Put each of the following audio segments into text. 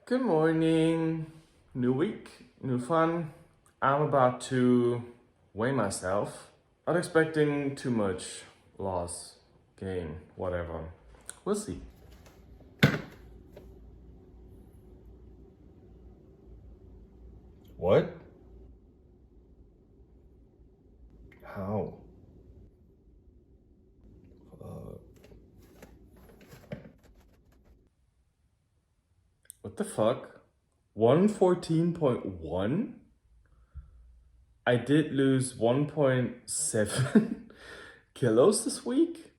Good morning. New week, new fun. I'm about to weigh myself. Not expecting too much loss, gain, whatever. We'll see. What? How? What the fuck? 114.1? I did lose 1.7 kilos this week?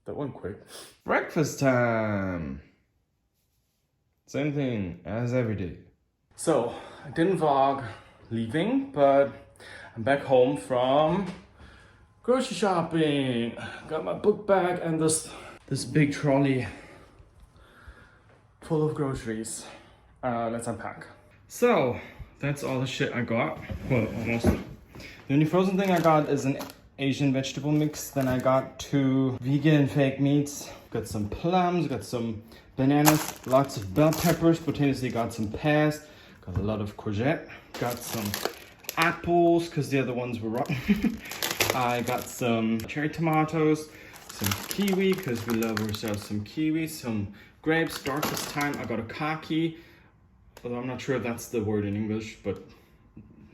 That went quick. Breakfast time! Same thing as every day. So, I didn't vlog leaving, but I'm back home from grocery shopping. Got my book bag and this big trolley full of groceries. Let's unpack. So, that's all the shit I got. Well, almost. The only frozen thing I got is an Asian vegetable mix. Then I got 2 vegan fake meats. Got some plums, got some bananas, lots of bell peppers, potatoes, got some pears, got a lot of courgette, got some apples because the other ones were rotten. I got some cherry tomatoes, some kiwi because we love ourselves some kiwi, some grapes, darkest time. I got a kaki, although I'm not sure if that's the word in English, but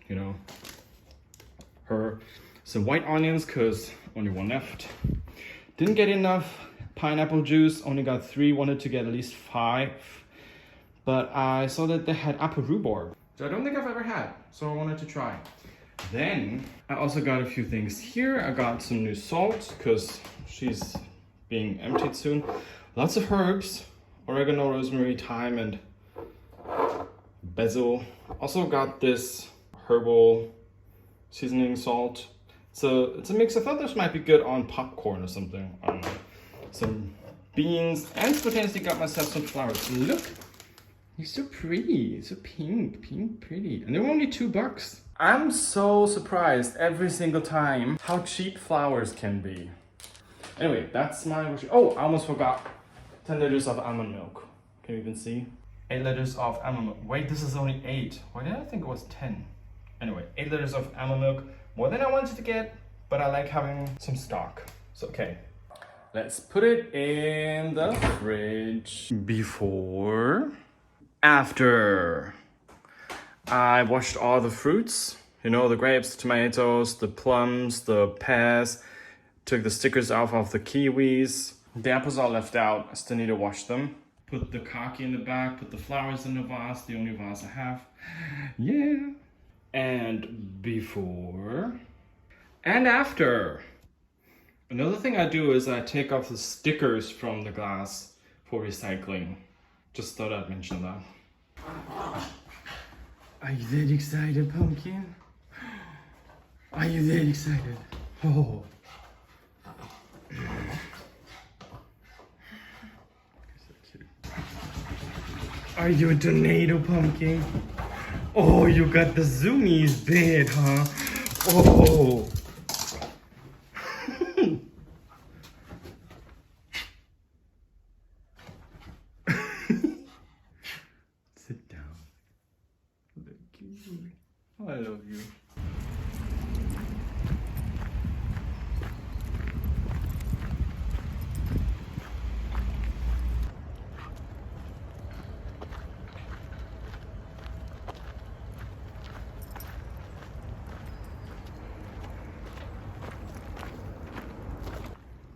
you know, her. Some white onions because only one left. Didn't get enough pineapple juice, only got 3, wanted to get at least 5. But I saw that they had apple rhubarb, which I don't think I've ever had, so I wanted to try. Then I also got a few things here. I got some new salt because she's being emptied soon. Lots of herbs, oregano, rosemary, thyme, and basil. Also got this herbal seasoning salt. So it's a mix. I thought this might be good on popcorn or something. Some beans, and spontaneously got myself some flowers. Look, you're so pretty, so pink, pretty. And they were only $2. I'm so surprised every single time how cheap flowers can be. Anyway, that's my grocery. Oh, I almost forgot. 10 liters of almond milk. Can you even see? 8 liters of almond milk. Wait, this is only 8. Why did I think it was 10? Anyway, 8 liters of almond milk. More than I wanted to get, but I like having some stock. So, okay. Let's put it in the fridge. Before, after. I washed all the fruits. You know, the grapes, the tomatoes, the plums, the pears. Took the stickers off of the kiwis. The apples are left out. I still need to wash them. Put the kaki in the back, put the flowers in the vase, the only vase I have. Yeah. And before and after. Another thing I do is I take off the stickers from the glass for recycling. Just thought I'd mention that. Are you that excited, pumpkin? Are you that excited? Oh. Are you a tornado, pumpkin? Oh, you got the zoomies bad, huh? Oh. Sit down. Look, I love you.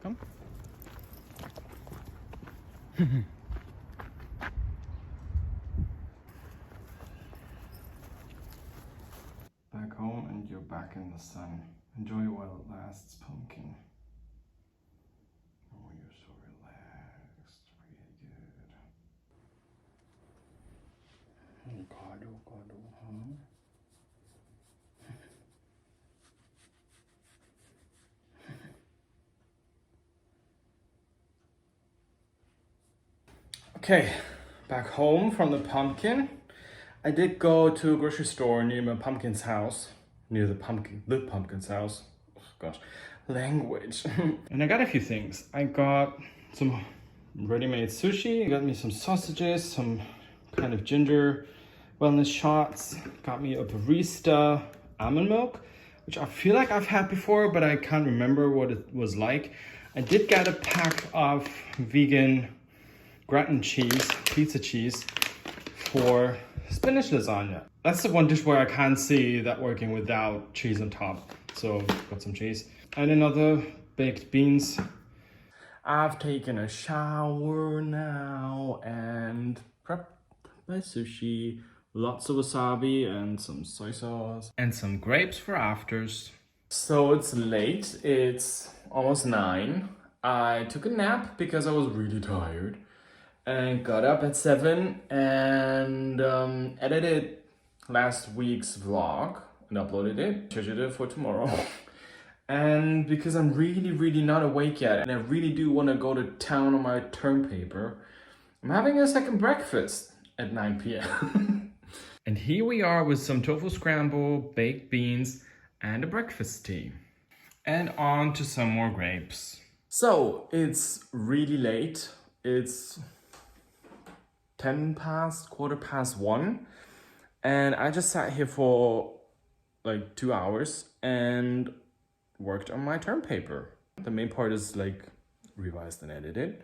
Come. Back home and you're back in the sun. Enjoy while it lasts, pumpkin. Oh, you're so relaxed. Really good. Oh God, huh? Okay, back home from the pumpkin. I did go to a grocery store near my pumpkin's house. Near the pumpkin's house. Oh gosh, language. And I got a few things. I got some ready-made sushi. Got me some sausages, some kind of ginger wellness shots. Got me a barista almond milk, which I feel like I've had before, but I can't remember what it was like. I did get a pack of vegan gratin cheese, pizza cheese, for spinach lasagna. That's the one dish where I can't see that working without cheese on top. So got some cheese. And another baked beans. I've taken a shower now and prepped my sushi. Lots of wasabi and some soy sauce. And some grapes for afters. So it's late, it's almost 9. I took a nap because I was really tired. And got up at 7 and edited last week's vlog and uploaded it. Scheduled it for tomorrow. And because I'm really not awake yet and I really do want to go to town on my term paper, I'm having a second breakfast at 9 p.m. And here we are with some tofu scramble, baked beans, and a breakfast tea. And on to some more grapes. So it's really late. It's 10 past, 1:15. And I just sat here for like 2 hours and worked on my term paper. The main part is like revised and edited.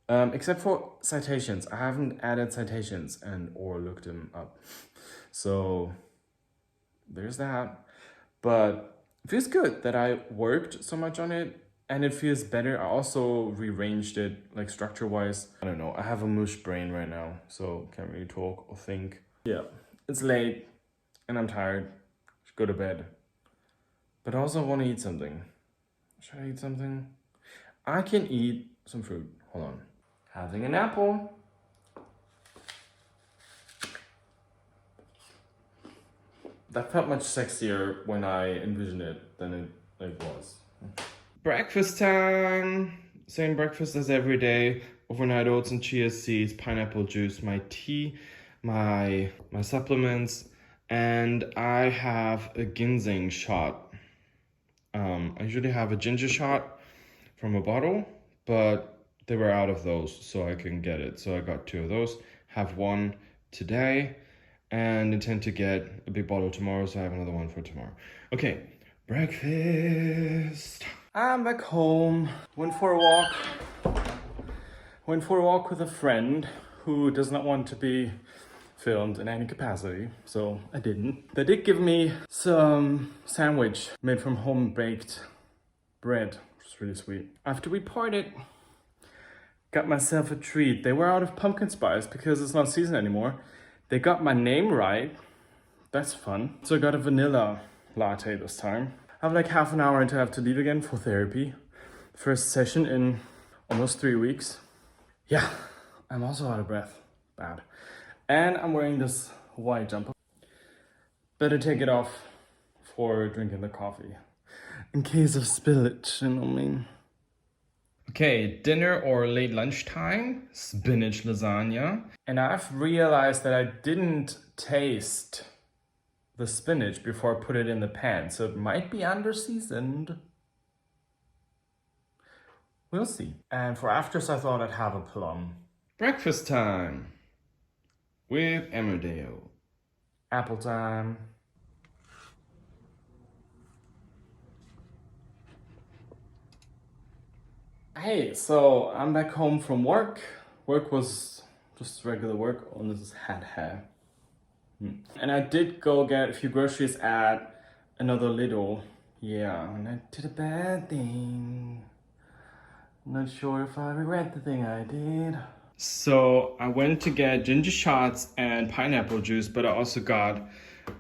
Except for citations. I haven't added citations or looked them up. So there's that. But it feels good that I worked so much on it. And it feels better. I also rearranged it, like structure-wise. I don't know, I have a mush brain right now, so can't really talk or think. Yeah, it's late and I'm tired. Should go to bed. But I also want to eat something. Should I eat something? I can eat some fruit. Hold on. Having an apple. That felt much sexier when I envisioned it than it was. Breakfast time! Same breakfast as every day. Overnight oats and chia seeds, pineapple juice, my tea, my supplements, and I have a ginseng shot. I usually have a ginger shot from a bottle, but they were out of those, so I couldn't get it. So I got 2 of those, have one today, and intend to get a big bottle tomorrow, so I have another one for tomorrow. Okay, breakfast. I'm back home. Went for a walk with a friend who does not want to be filmed in any capacity, so I didn't. They did give me some sandwich made from home-baked bread, which is really sweet. After we parted, got myself a treat. They were out of pumpkin spice because it's not season anymore. They got my name right. That's fun. So I got a vanilla latte this time. I have like half an hour until I have to leave again for therapy. First session in almost 3 weeks. Yeah, I'm also out of breath. Bad. And I'm wearing this white jumper. Better take it off for drinking the coffee. In case of spillage, you know what I mean? Okay, dinner or late lunchtime, spinach lasagna. And I've realized that I didn't taste the spinach before I put it in the pan, so it might be under-seasoned. We'll see. And for afters, I thought I'd have a plum. Breakfast time with Emmerdale. Apple time. Hey, so I'm back home from work. Work was just regular work, on this had hair. And I did go get a few groceries at another Lidl. Yeah, and I did a bad thing. I'm not sure if I regret the thing I did. So I went to get ginger shots and pineapple juice, but I also got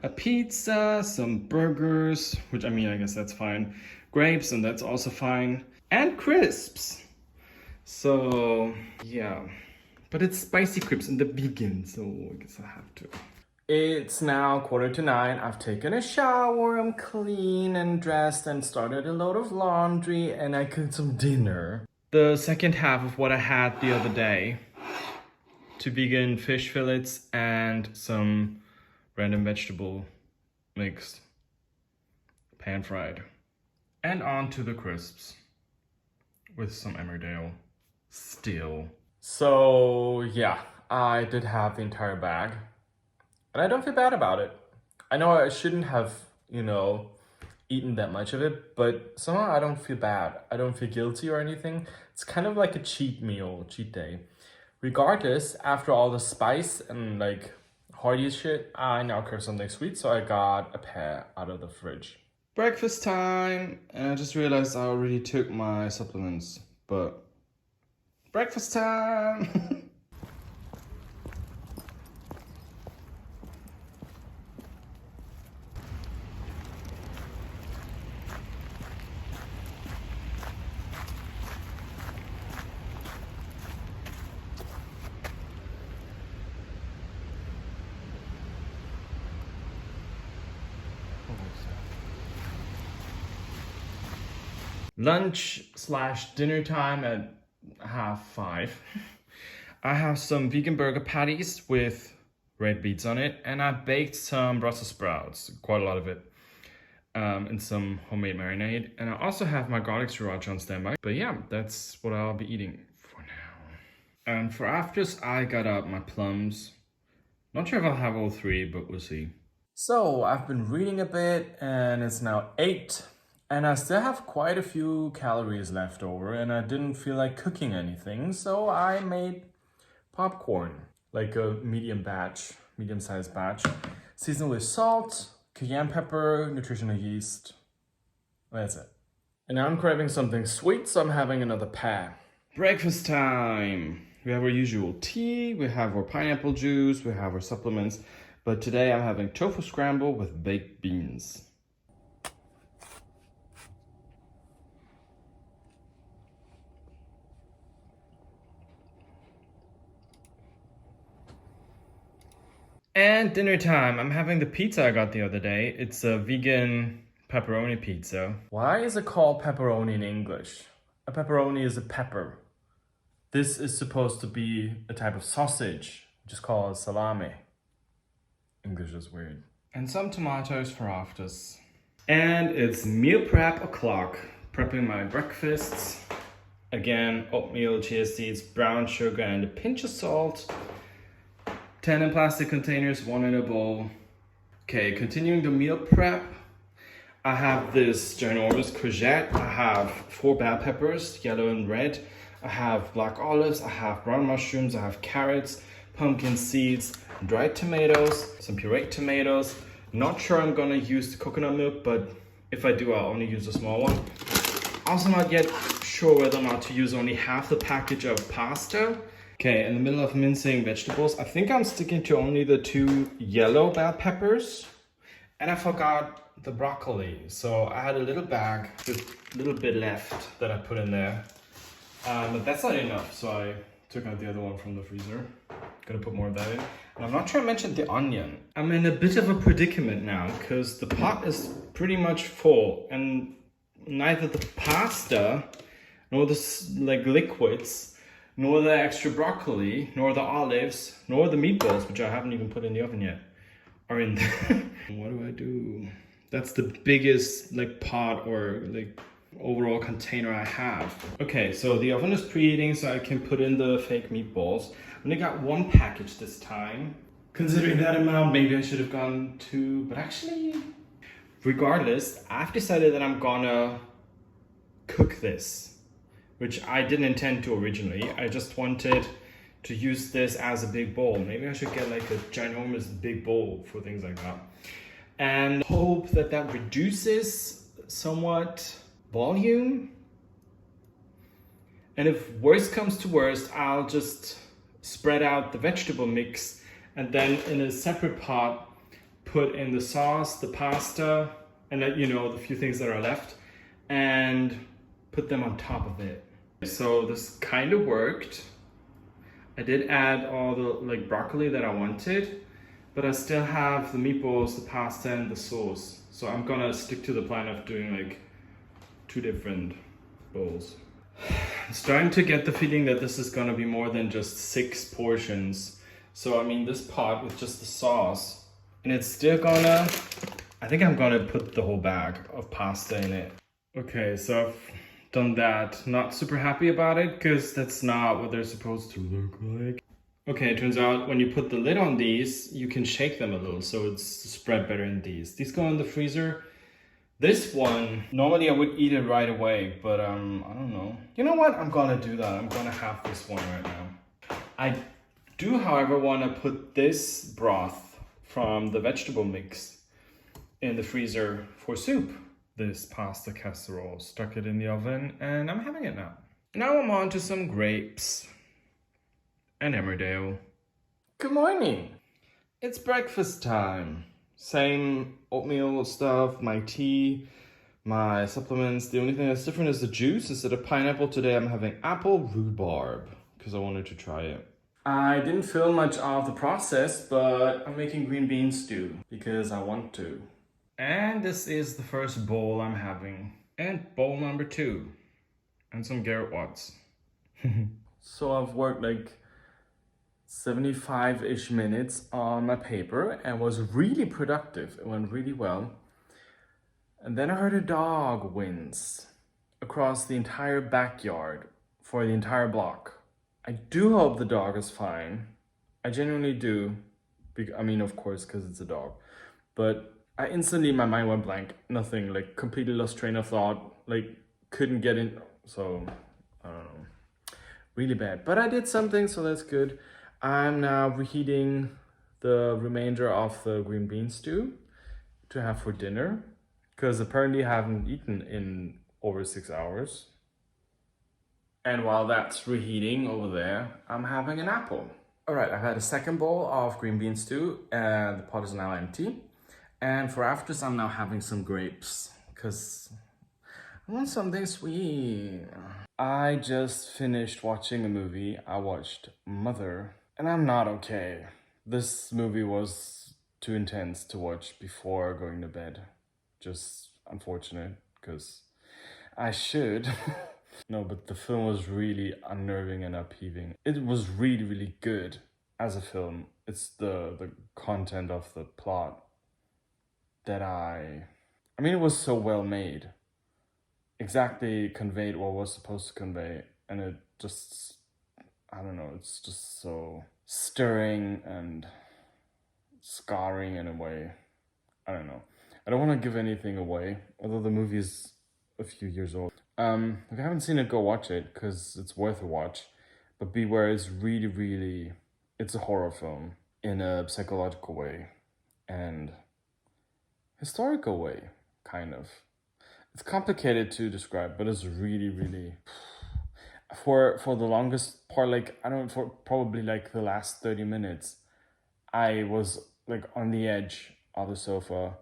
a pizza, some burgers, which I mean, I guess that's fine. Grapes, and that's also fine. And crisps. So, yeah. But it's spicy crisps and the vegan, so I guess I have to. It's now 9:15. I've taken a shower, I'm clean and dressed and started a load of laundry and I cooked some dinner. The second half of what I had the other day. 2 vegan fish fillets and some random vegetable mix. Pan fried. And on to the crisps with some Emmerdale. still. So yeah, I did have the entire bag and I don't feel bad about it. I know I shouldn't have, eaten that much of it, but somehow I don't feel bad. I don't feel guilty or anything. It's kind of like a cheat meal, cheat day. Regardless, after all the spice and like hearty shit, I now crave something sweet, so I got a pear out of the fridge. Breakfast time, and I just realized I already took my supplements, but breakfast time! Lunch/dinner time at 5:30. I have some vegan burger patties with red beets on it, and I baked some Brussels sprouts, quite a lot of it, in some homemade marinade. And I also have my garlic sriracha on standby. But yeah, that's what I'll be eating for now. And for afters, I got out my plums. Not sure if I'll have all three, but we'll see. So I've been reading a bit, and it's now 8. And I still have quite a few calories left over, and I didn't feel like cooking anything, so I made popcorn, like a medium-sized batch, seasoned with salt, cayenne pepper, nutritional yeast. That's it. And now I'm craving something sweet, so I'm having another pear. Breakfast time! We have our usual tea, we have our pineapple juice, we have our supplements, but today I'm having tofu scramble with baked beans. And dinner time. I'm having the pizza I got the other day. It's a vegan pepperoni pizza. Why is it called pepperoni in English? A pepperoni is a pepper. This is supposed to be a type of sausage, just called salami. English is weird. And some tomatoes for afters. And it's meal prep o'clock. Prepping my breakfasts. Again, oatmeal, chia seeds, brown sugar, and a pinch of salt. 10 in plastic containers, 1 in a bowl. Okay, continuing the meal prep. I have this ginormous courgette. I have 4 bell peppers, yellow and red. I have black olives. I have brown mushrooms. I have carrots, pumpkin seeds, dried tomatoes, some pureed tomatoes. Not sure I'm gonna use the coconut milk, but if I do, I'll only use a small one. Also not yet sure whether or not to use only half the package of pasta. Okay, in the middle of mincing vegetables, I think I'm sticking to only the 2 yellow bell peppers. And I forgot the broccoli. So I had a little bag with a little bit left that I put in there. But that's not enough, so I took out the other one from the freezer. Gonna put more of that in. And I'm not sure I mentioned the onion. I'm in a bit of a predicament now because the pot is pretty much full and neither the pasta nor the liquids nor the extra broccoli, nor the olives, nor the meatballs, which I haven't even put in the oven yet, are in there. What do I do? That's the biggest pot or overall container I have. Okay, so the oven is preheating so I can put in the fake meatballs. I only got 1 package this time. Considering that amount, maybe I should have gone 2, but actually, regardless, I've decided that I'm gonna cook this, which I didn't intend to originally. I just wanted to use this as a big bowl. Maybe I should get a ginormous big bowl for things like that. And hope that that reduces somewhat volume. And if worst comes to worst, I'll just spread out the vegetable mix and then in a separate pot, put in the sauce, the pasta, and the few things that are left, and put them on top of it. So this kind of worked. I did add all the broccoli that I wanted, but I still have the meatballs, the pasta, and the sauce. So I'm gonna stick to the plan of doing 2 different bowls. I'm starting to get the feeling that this is gonna be more than just 6 portions. So I mean this pot with just the sauce, and it's still gonna, I think I'm gonna put the whole bag of pasta in it. Okay, so I've done that. Not super happy about it because that's not what they're supposed to look like. Okay, it turns out when you put the lid on these, you can shake them a little so it's spread better in these. These go in the freezer. This one, normally I would eat it right away, but I don't know. You know what? I'm gonna do that. I'm gonna have this one right now. I do, however, want to put this broth from the vegetable mix in the freezer for soup. This pasta casserole, stuck it in the oven, and I'm having it now. Now I'm on to some grapes and Emmerdale. Good morning. It's breakfast time. Same oatmeal stuff, my tea, my supplements. The only thing that's different is the juice. Instead of pineapple today, I'm having apple rhubarb because I wanted to try it. I didn't film much of the process, but I'm making green bean stew because I want to. And this is the first bowl I'm having. And bowl number 2. And some Garrett Watts. So I've worked like 75-ish minutes on my paper and was really productive. It went really well. And then I heard a dog wince across the entire backyard for the entire block. I do hope the dog is fine. I genuinely do. I mean, of course, because it's a dog. But I instantly, my mind went blank. Nothing, like completely lost train of thought. Like couldn't get in. So, I don't know. Really bad. But I did something, so that's good. I'm now reheating the remainder of the green bean stew to have for dinner. Because apparently I haven't eaten in over 6 hours. And while that's reheating over there, I'm having an apple. All right, I've had a second bowl of green bean stew and the pot is now empty. And for afters, I'm now having some grapes because I want something sweet. I just finished watching a movie. I watched Mother and I'm not okay. This movie was too intense to watch before going to bed. Just unfortunate because I should. No, but the film was really unnerving and upheaving. It was really, really good as a film. It's the content of the plot that I mean, it was so well made. Exactly conveyed what was supposed to convey. And it just, I don't know, it's just so stirring and scarring in a way. I don't know. I don't want to give anything away, although the movie is a few years old. If you haven't seen it, go watch it, because it's worth a watch. But beware, it's really, really, it's a horror film in a psychological way and historical way, kind of. It's complicated to describe, but it's really, really, for the longest part, like, I don't know, for probably like the last 30 minutes, I was like on the edge of the sofa.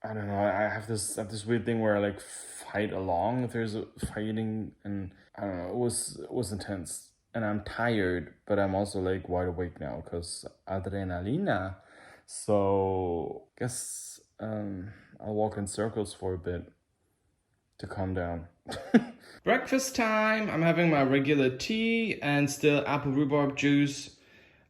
I don't know, I have this weird thing where I like fight along if there's a fighting, and I don't know, it was intense. And I'm tired, but I'm also like wide awake now because adrenalina. So I guess I'll walk in circles for a bit to calm down. Breakfast time. I'm having my regular tea and still apple rhubarb juice.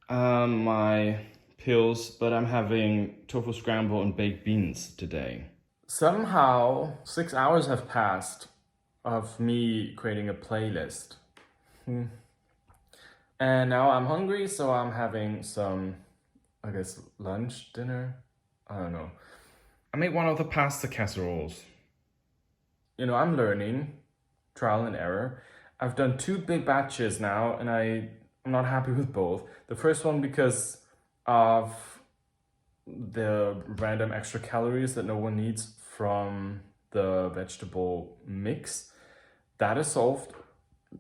My pills, but I'm having tofu scramble and baked beans today. Somehow 6 hours have passed of me creating a playlist. And now I'm hungry, so I'm having some, I guess, lunch, dinner? I don't know. I made one of the pasta casseroles. You know, I'm learning, trial and error. I've done 2 big batches now, and I'm not happy with both. The first one because of the random extra calories that no one needs from the vegetable mix. That is solved.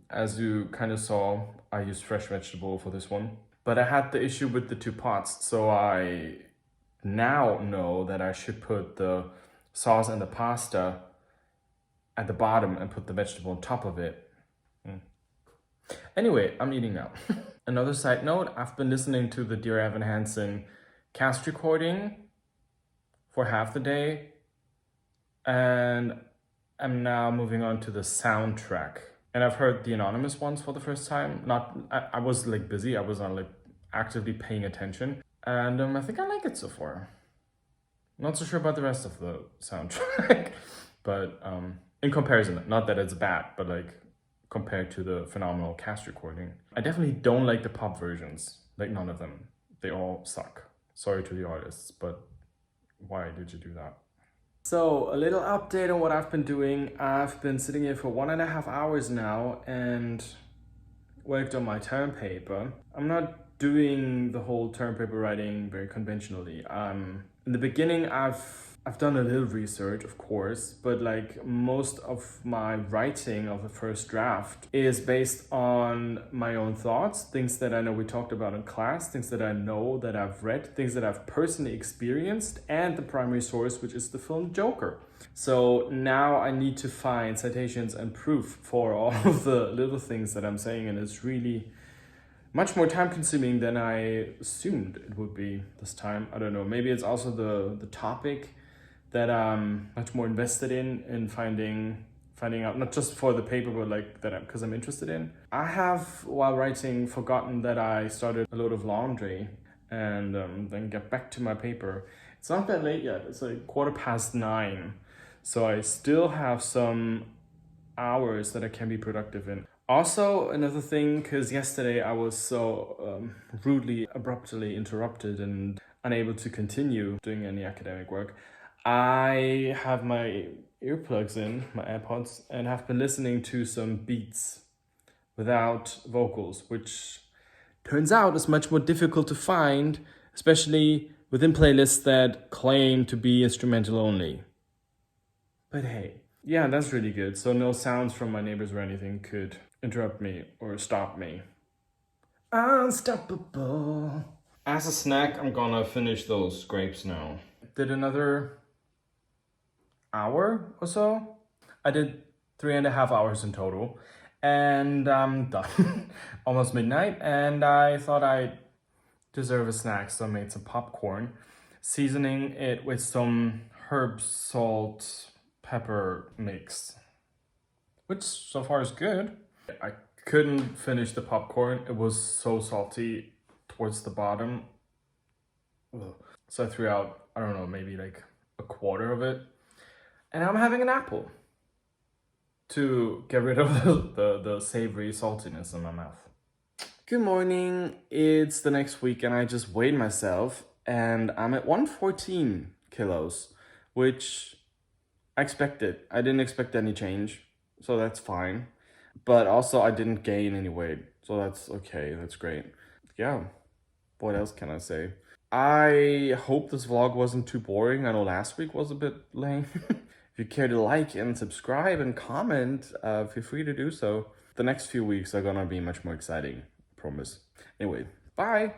As you kind of saw, I used fresh vegetable for this one. But I had the issue with the 2 pots, so I now know that I should put the sauce and the pasta at the bottom and put the vegetable on top of it. Anyway, I'm eating now. Another side note, I've been listening to the Dear Evan Hansen cast recording for half the day, and I'm now moving on to the soundtrack. And I've heard the anonymous ones for the first time. I was like busy, I was not like actively paying attention. And I think I like it so far. Not so sure about the rest of the soundtrack, but In comparison, not that it's bad, but like compared to the phenomenal cast recording. I definitely don't like the pop versions, like none of them. They all suck. Sorry to the artists, but why did you do that? So a little update on what I've been doing. I've been sitting here for 1.5 hours now and worked on my term paper. I'm not doing the whole term paper writing very conventionally. In the beginning, I've done a little research, of course, but like most of my writing of the first draft is based on my own thoughts, things that I know we talked about in class, things that I know that I've read, things that I've personally experienced, and the primary source, which is the film Joker. So now I need to find citations and proof for all of the little things that I'm saying, and it's really much more time consuming than I assumed it would be this time. I don't know, maybe it's also the topic that I'm much more invested in finding out, not just for the paper, but like that because I'm interested in. I have, while writing, forgotten that I started a load of laundry and then get back to my paper. It's not that late yet, it's like 9:15. So I still have some hours that I can be productive in. Also, another thing, because yesterday I was so rudely, abruptly interrupted and unable to continue doing any academic work, I have my earplugs in, my AirPods, and have been listening to some beats without vocals, which turns out is much more difficult to find, especially within playlists that claim to be instrumental only. But hey, yeah, that's really good. So no sounds from my neighbors or anything could interrupt me or stop me. Unstoppable. As a snack, I'm gonna finish those grapes now. Did another hour or so. I did 3.5 hours in total, and I'm done. Almost midnight, and I thought I deserve a snack, so I made some popcorn, seasoning it with some herb, salt, pepper mix, which so far is good. I couldn't finish the popcorn. It was so salty towards the bottom. Ugh. So I threw out, I don't know, maybe like a quarter of it. And I'm having an apple to get rid of the savory saltiness in my mouth. Good morning. It's the next week and I just weighed myself and I'm at 114 kilos, which I expected. I didn't expect any change, so that's fine. But also I didn't gain any weight, so that's okay, that's great. Yeah, what else can I say? I hope this vlog wasn't too boring. I know last week was a bit lame. If you care to like and subscribe and comment, feel free to do so. The next few weeks are gonna be much more exciting, I promise. Anyway, bye!